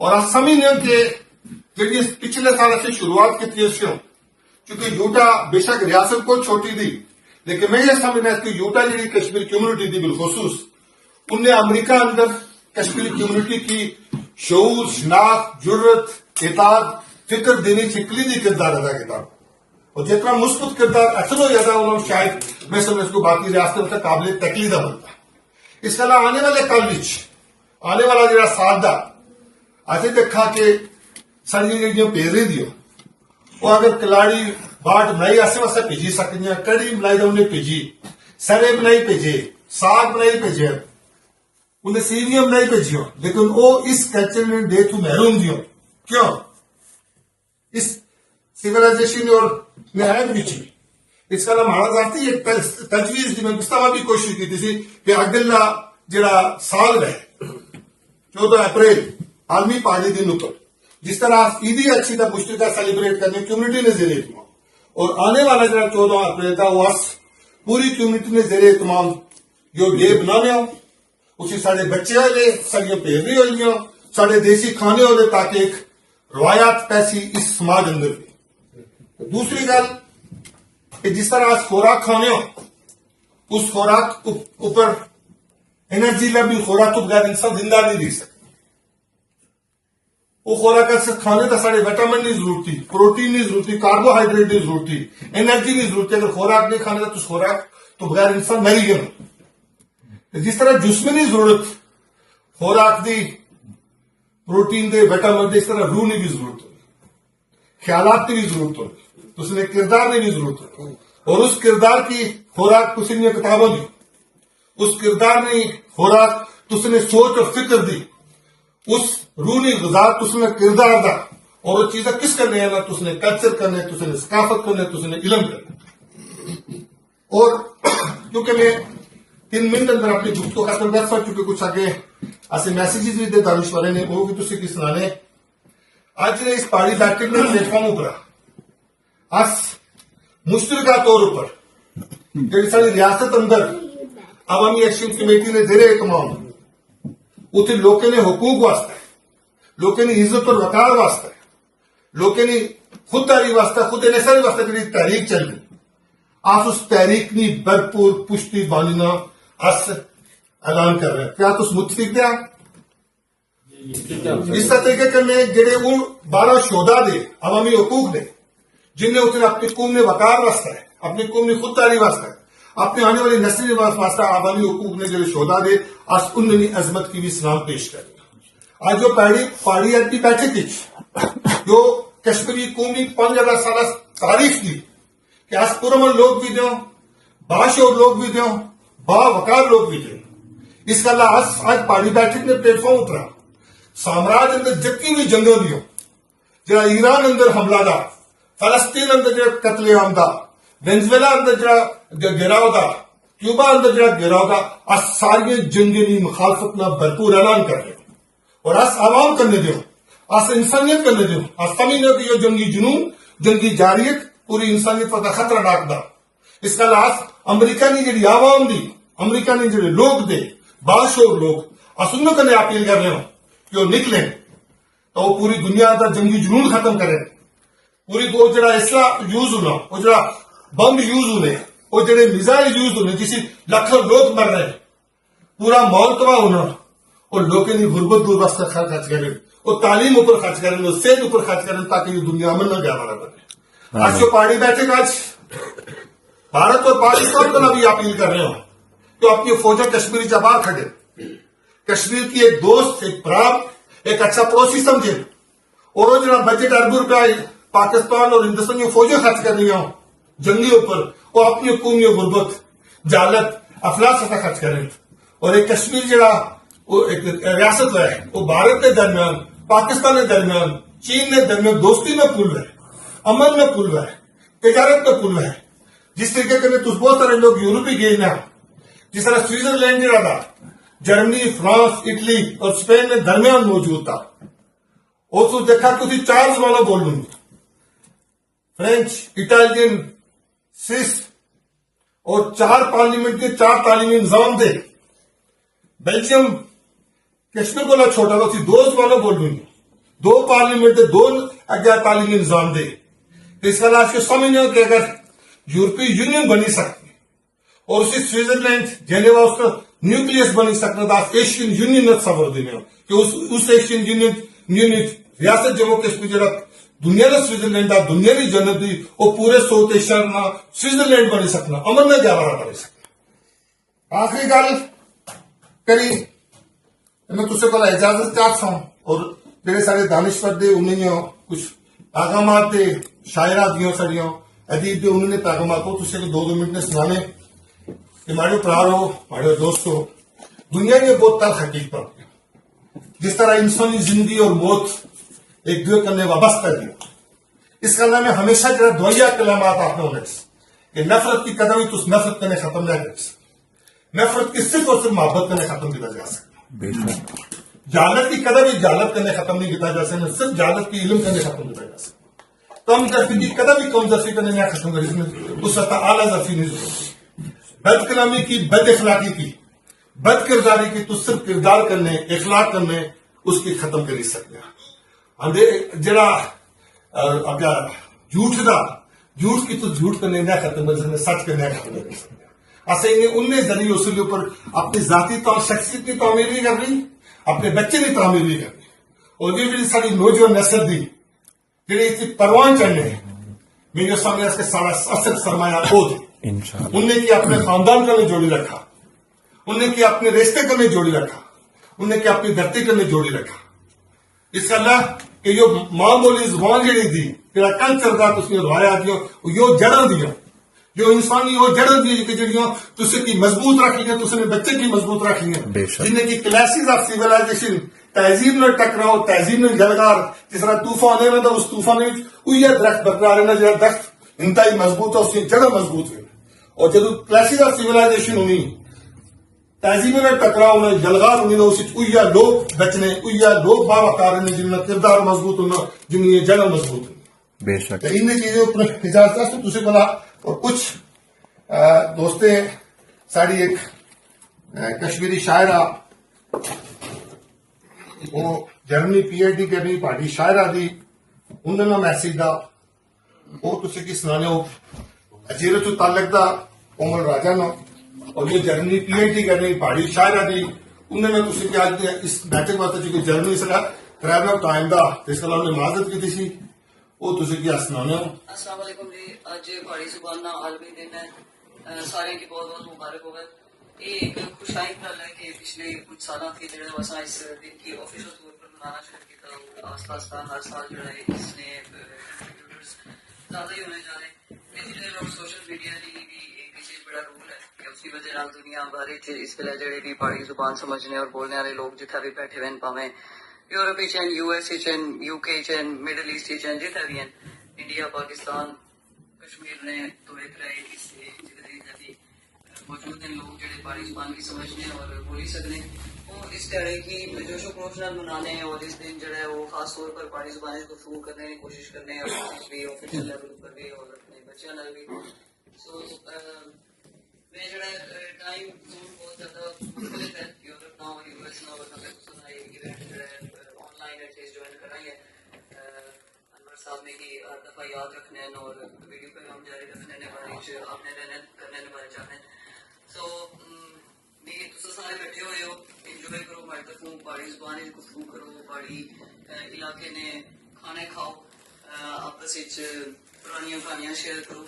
اور آپ سمجھنے کہ جی پچھلے سال سے شروعات کی تھی کیونکہ یوٹا بے شک ریاست کو چھوٹی تھی لیکن میں یہ سمجھنا کہ یوٹا جی کشمیر کمیونٹی تھی بالخصوص ان نے امریکہ اندر کشمیری کمیونٹی کی شعور شناخت جرت اطاعت فکر دینے کی کلیدی کردار ادا کیا اور جتنا مثبت کردار اثر ہو جاتا انہوں شاید میں سمجھ اس کو باقی ریاستوں سے قابل تقلیدہ بنتا اس کے علاوہ آنے والے کل آنے والا جڑا سال دا اچھے دیکھا کہ ساری جو پیری دیو وہ اگر کلاڑی باٹ بنائی ایسے واسطے بھیجی سکتی کڑی بنائی تو انہیں بھیجی سرے بنائی بھیجے ساگ بنائی بھیجے انہیں سیویاں بنائی بھیجیوں لیکن وہ اس کلچر میں ڈے تو محروم دیوں کیوں اس سیولائزیشن اور نہایت بیچی اس کا نام ہمارا ذاتی ایک تجویز جی میں گستاوا بھی کوشش کی تھی کہ اگلا جڑا سال ہے 14 اپریل عالمی پہاڑی دن اوپر جس طرح عیدی اچھی تھا مشترکہ سیلیبریٹ کرنے کمیونٹی نے زیر اہتمام اور آنے والا جڑا 14 اپریل تھا وہ پوری کمیونٹی نے زیر اہتمام جو ڈے بنانے ہو اسی سارے بچے والے ساریاں پیروی ہوئی سارے دیسی کھانے والے تاکہ ایک روایات پیسی اس سماج اندر بھی دوسری گل کہ جس طرح آج خوراک کھانے ہو اس خوراک اوپر انرجی لبی خوراک تو بغیر انسان زندہ نہیں رہ سکتا وہ خوراک سے کھانے تو سارے وٹامن کی ضرورت تھی پروٹین کی ضرورت تھی کاربوہائیڈریٹ کی ضرورت تھی انرجی کی ضرورت تھی اگر خوراک نہیں کھانے تو خوراک تو بغیر انسان مری گیا جس طرح جسمانی ضرورت خوراک دی پروٹین دے وٹامن دے اس طرح روح کی بھی ضرورت ہوگی خیالات کی بھی ضرورت ہوگی تو اس نے کردار کی بھی ضرورت ہوگی اور اس کردار کی خوراک کسی نے کتابوں دی اس کردار نے خوراک تس نے سوچ اور فکر دی اس روحی غذا تس نے کردار دا اور وہ چیزیں کس کرنے ہیں تس نے کلچر کرنے تس نے ثقافت کرنے تس نے علم کرنے اور کیونکہ میں 3 منٹ اندر اپنی گفتگو ختم کر سکتا کیونکہ کچھ آگے ایسے میسیجز بھی دے دانش والے نے وہ بھی تسی کی سنانے آج نے اس پہاڑی بیٹھک میں پلیٹ فارم اوپر اس مشترکہ طور پر جڑی ساری ریاست اندر عوامی ایکشن کمیٹی نے زیر اہتمام اتنے لوگوں نے حقوق واسطے لوگوں نے عزت اور وقار واسطے لوگوں نے خود داری واسطے خود انحصاری واسطے جڑی تحریک چل رہی آپ اس تحریک کی بھرپور پشتی بانینا اس اعلان کر رہے ہیں کیا تس متفق دیا اس طریقے کرنے جڑے وہ 12 شہدا دے عوامی حقوق دے جن نے اتنے اپنی قوم نے وقار واسطے اپنی قوم نے خود داری واسطے اپنے آنے والی نسلی واسطہ عوامی حقوق نے جڑے شہدا دے آج ان نے عظمت کی بھی سلام پیش کر آج جو پہاڑی ایڈی بیٹھک تھی جو کشمیری قومی 5000 سالہ تاریخ کی کہ آج پرامن لوگ بھی دوں باشعور لوگ بھی دوں با وقار لوگ بھی دوں اس کا اللہ آج پہاڑی بیٹھک نے پلیٹ فارم اترا سامراج اندر جتنی بھی جنگوں دیوں جڑا ایران اندر حملہ دا فلسطین اندر جڑا قتل عام دا وینزویلا اندر جڑا گراؤ دا کیوبا اندر جڑا گراؤ دا آج ساری جنگی مخالفت نہ بھرپور اعلان کر رہے اور آج عوام کرنے دیوں آج انسانیت کرنے دیوں آج سمجھنے کہ یہ جنگی جنون جنگی جاریت پوری انسانیت پر خطرہ ڈاک دا اس کا لاس امریکہ نے جڑی عوام دی امریکہ نے جڑے لوگ دے باشعور لوگ اسنوں کرنے اپیل کر رہے ہوں کہ وہ نکلیں تو وہ پوری دنیا کا جنگی جنون ختم کریں پوری وہ جڑا اسلحہ یوز ہونا وہ جڑا بم یوز ہونے وہ جڑے میزائل یوز ہونے جس لاکھوں لوگ مر رہے پورا ماحول تباہ ہونا اور لوگوں نے غربت دور واسطے خرچ کریں وہ تعلیم اوپر خرچ کریں وہ صحت اوپر خرچ کریں تاکہ یہ دنیا میں نہ گیا بنے آج جو پہاڑی بیٹھے گا آج بھارت اور پاکستان کو بھی اپیل کر رہے ہوں تو اپنی فوجیں کشمیری جبار کھڑے کشمیر کی ایک دوست ایک براب ایک اچھا پڑوسی سمجھے اور وہ جناب بجٹ اربوں روپیہ پاکستان اور ہندوستان میں فوجیں خرچ کر رہی ہوں جنگی اوپر وہ اپنی قومی غربت جالت افلاس سے خرچ کریں اور ایک کشمیر جڑا ایک ریاست ہے وہ بھارت کے درمیان پاکستان کے درمیان چین کے درمیان دوستی میں پل ہے امن میں پل ہے تجارت میں پل ہے جس طریقے سے بہت سارے لوگ یورپی گئے نا جس طرح سوئٹزرلینڈ جڑا تھا جرمنی فرانس اٹلی اور اسپین میں درمیان موجود تھا اور تو دیکھا کہ 4 زبانوں بول لوں گی فرینچ اٹالین سوئس اور 4 پارلیمنٹ کے 4 تعلیمی نظام دے بیلجیم کشمیر کو نہ چھوٹا تھا 2 زبانوں بول لوں گی دو پارلیمنٹ دے دو اگیا تعلیمی نظام دے. اس کا آپ سمجھنے ہو کہ اگر یورپی یونین بنی سکتی اور اسی سوئٹزرلینڈ جنیوا اس کا نیوکلیس بنی سکتا تھا ایشین یونین سفر دینے ہو کہ اس ایشین یونین ریاست جموں کشمیر جڑا دنیا نے سوئٹزرلینڈ دا دنیا کی جنت دی وہ پورے ساؤتھ ایشیا میں سوئٹزرلینڈ بنی سکنا امن میں جاوارا بنی سکنا. آخری گل کری میں تجھے کو اجازت چاہتا ہوں اور میرے سارے دانشور دے انہیں کچھ پیغامات دے شاعرہ دیوں سڑیوں ادیب دے انہوں نے پیغامات کو تجھے کو 2 منٹ نے سنانے کہ مارے پرارو مارے دوستو دنیا میں بہت تلخ حقیقت جس طرح انسانی زندگی اور موت ایک دوسرے کرنے وابستہ دی اس کلام میں ہمیشہ جو دعائیا کلامات آپ نے ہونے کہ نفرت کی قدم تو اس نفرت کرنے ختم نہ کر سکتے نفرت کی صرف اور صرف محبت کرنے ختم کیا جا سکتا جہالت کی قدم ہی جہالت کرنے ختم نہیں کیا جا سکتا صرف جہالت کی علم کرنے ختم کیا جا سکتا کم ظرفی کی قدم ہی کم ظرفی کرنے نہ ختم کر اس میں اس سطح اعلیٰ ظرفی نہیں ضرورت بد کلامی کی بد اخلاقی کی بد کرداری کی تو صرف کردار کرنے اخلاق کرنے اس کی ختم کر سکتے جڑا اگر جھوٹ کی تو جھوٹ کرنے نہ ختم کر سکتے سچ کرنے ختم کر سکتے ایسے انہیں ذریعے اس کے اوپر اپنی ذاتی شخصیت کی تعمیر نہیں کر رہی اپنے بچے کی تعمیر نہیں کر رہی اور یہ بھی ساری نوجوان نسل دی جڑے اتنی پروان چڑھنے میرے سامنے اس کے سارا اصل سرمایہ کھو دے انہیں کی اپنے خاندان کا میں جوڑی رکھا انہیں کی اپنے رشتے کا میں جوڑی رکھا انہیں کی اپنی دھرتی کا میں جوڑی رکھا اس کا اللہ کہ یہ ماں بولی زبان جڑی دی تیرا کل چلتا تو اس نے روایہ دیو یہ جڑاں دیو جو انسانی وہ جڑاں دی کہ جڑیاں تسے کی مضبوط رکھ لیا تسے بچے کی مضبوط رکھ لیا جنہیں کی کلاسز آف سیولائزیشن تہذیب نے ٹکراؤ تہذیب نے جلگار جس طرح طوفان ہے نا اس طوفان میں وہی درخت برقرار ہے نا جہاں درخت انتہائی مضبوط ہے اس کی جڑیں مضبوط ہے اور جب کلاسز آف سیولائزیشن ہونی تہذیب میں ٹکراؤ میں جلگار ہونی تو اسی لوگ بچنے لوگ باوقار ہیں جن کا کردار مضبوط ہونا جن کی جڑیں مضبوط ہونا بے شک ان چیزوں پر اجازت تو تجھے بولا اور کچھ دوستیں ساری ایک کشمیری شاعرہ وہ جرمنی پی ایچ ڈی کرنی پہاڑی شاعرہ دی انہوں نے میسج دا وہ تجھے کی سنانے ہو اجیرت تعلق دا کومل راجا نو اور یہ جرمنی پی ایچ ڈی کرنی پہاڑی شاعرہ دی انہوں نے تجھے کی آج اس بیٹھک بات چونکہ جرمنی سے ٹریول آف ٹائم دا جس کا نے معذرت کی تھی وہ تجھے کیا سنانے ہو. السلام علیکم جی. اج پہاڑی زبان کا عالمی دن ہے سارے کی بہت بہت مبارک ہوگا. یہ ایک خوشائی گل ہے کہ پچھلے کچھ سالوں کے جڑے وسا اس دن کی آفیشل طور پر منانا شروع کیا آستا آستا ہر سال جڑا ہے اس نے زیادہ ہی ہونے جا رہے ہیں. ڈیجیٹل اور سوشل میڈیا کی بھی ایک چیز بڑا رول ہے کہ اس کی وجہ دنیا بھر اس ویلے جڑے بھی پہاڑی زبان سمجھنے اور بولنے والے لوگ جتنا بھی بیٹھے ہوئے پاویں یورپ چین یو ایس چین یو کے چین مڈل ایسٹ چین جتنے بھی ہیں انڈیا پاکستان کشمیر نے تو ایک رہے اس بھی موجود ہیں لوگ جڑے پہاڑی زبان کی سمجھنے اور بولی سکنے وہ اس طرح کی جوش و خروش نال منانے اور اس دن جڑا ہے وہ خاص طور پر پہاڑی زبان کو گفتگو کرنے کی کوشش کرنے اور بھی آفیشل لیول پر بھی اور اپنے بچوں نال بھی. سو میں جڑا ٹائم زون بہت زیادہ مختلف ہے یورپ نہ یو ایس نہ اور ایونٹ جڑا ہے آن لائن ایٹلیسٹ جوائن کرائی ہے. انور صاحب نے کی ہر دفعہ یاد رکھنے اور ویڈیو پیغام جاری رکھنے بارے آپ نے رہنے کرنے بارے چاہتے ہیں. سو تو سارے بیٹھے ہوئے ہو انجوائے کرو مائکروفون پہاڑی زبان گفتگو کرو پہاڑی علاقے نے کھانے کھاؤ آپس پرانی کہانیاں شیئر کرو.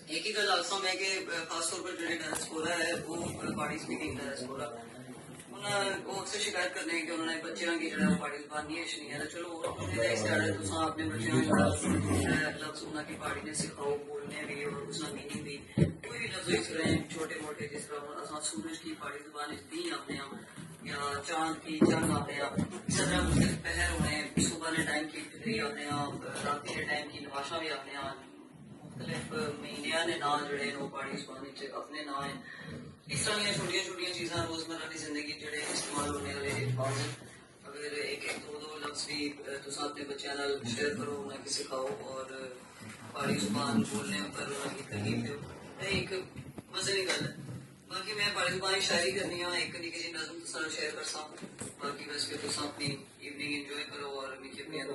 ایک ہی گل آسا میں کہ خاص طور پر جو ڈائسپورا ہے وہ پہاڑی اسپیکنگ ڈائسپورا وہ اکثر شکایت کرنے کہ انہوں نے بچوں کی جو پہاڑی زبان نہیں اشنی ہے. چلو اس طرح تو اپنے بچوں لفظ انہوں کی پہاڑی نے سکھاؤ بولنے بھی اور اس کا میننگ بھی کوئی بھی لفظ اس طرح چھوٹے موٹے جس طرح سورج کی پہاڑی زبان دی آتے ہیں یا چاند کی چند آتے ہیں اس طرح مختلف پہر ہونے صبح کے ٹائم کی فکری آتے ہیں رات کے ٹائم کی نواشاں بھی آتے ہیں مختلف مہینیاں نے نام جڑے وہ پہاڑی زبان اپنے نام ہیں. اس طرح کی چھوٹیاں چھوٹیاں چیزاں روزمرہ کی زندگی جڑے استعمال ہونے والے الفاظ ہیں. اگر ایک ایک دو لفظ بھی تصا اپنے بچوں نال شیئر کرو انہیں کی سکھاؤ اور پہاڑی زبان بولنے پر انہیں کی ترغیب دو ایک مزے کی گل ہے. باقی میں پہاڑی زبان شاعری کرنی ہوں ایک نکی جی نظم تصا شیئر کر سکوں باقی بس پھر تصا اپنی ایوننگ انجوائے کرو اور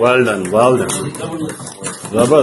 Well done, well done. Rubber.